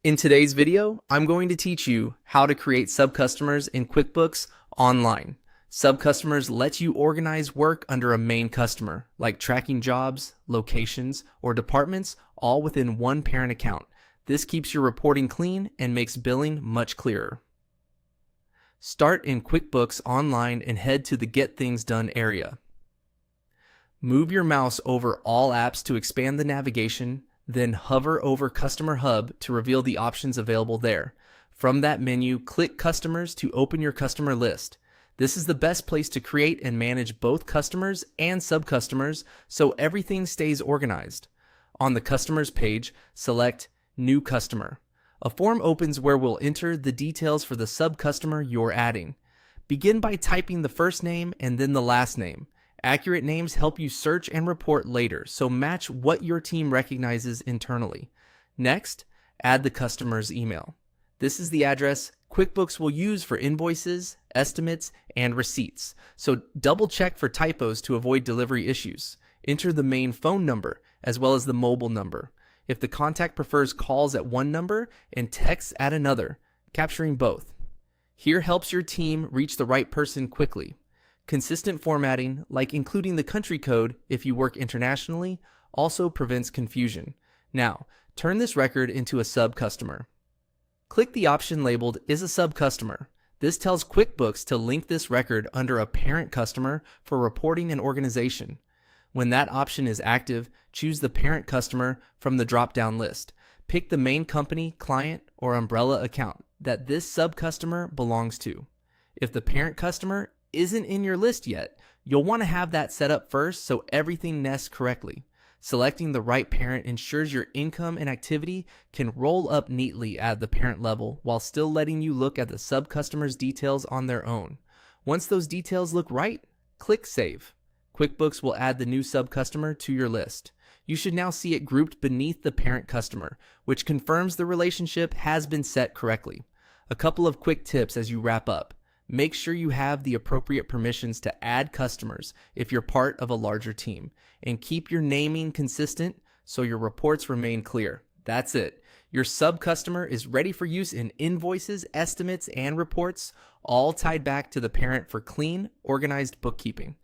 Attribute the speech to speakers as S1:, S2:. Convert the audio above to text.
S1: In today's video, I'm going to teach you how to create sub-customers in QuickBooks online. Sub-customers let you organize work under a main customer, like tracking jobs, locations, or departments, all within one parent account. This keeps your reporting clean and makes billing much clearer. Start in QuickBooks Online and head to the Get Things Done area. Move your mouse over all apps to expand the navigation, then hover over Customer Hub to reveal the options available there. From that menu, click Customers to open your customer list. This is the best place to create and manage both customers and sub-customers so everything stays organized. On the Customers page, select New Customer. A form opens where we'll enter the details for the sub-customer you're adding. Begin by typing the first name and then the last name. Accurate names help you search and report later, so match what your team recognizes internally. Next, add the customer's email. This is the address QuickBooks will use for invoices, estimates, and receipts, so double check for typos to avoid delivery issues. Enter the main phone number as well as the mobile number. If the contact prefers calls at one number and texts at another, capturing both. Here helps your team reach the right person quickly. Consistent formatting, like including the country code if you work internationally, also prevents confusion. Now, turn this record into a sub-customer. Click the option labeled Is a Sub-Customer. This tells QuickBooks to link this record under a parent customer for reporting and organization. When that option is active, choose the parent customer from the drop-down list. Pick the main company, client, or umbrella account that this sub-customer belongs to. If the parent customer isn't in your list yet, you'll want to have that set up first so everything nests correctly. Selecting the right parent ensures your income and activity can roll up neatly at the parent level while still letting you look at the sub-customer's details on their own. Once those details look right, click Save. QuickBooks will add the new sub-customer to your list. You should now see it grouped beneath the parent customer, which confirms the relationship has been set correctly. A couple of quick tips as you wrap up. Make sure you have the appropriate permissions to add customers if you're part of a larger team, and keep your naming consistent so your reports remain clear. That's it. Your sub-customer is ready for use in invoices, estimates, and reports, all tied back to the parent for clean, organized bookkeeping.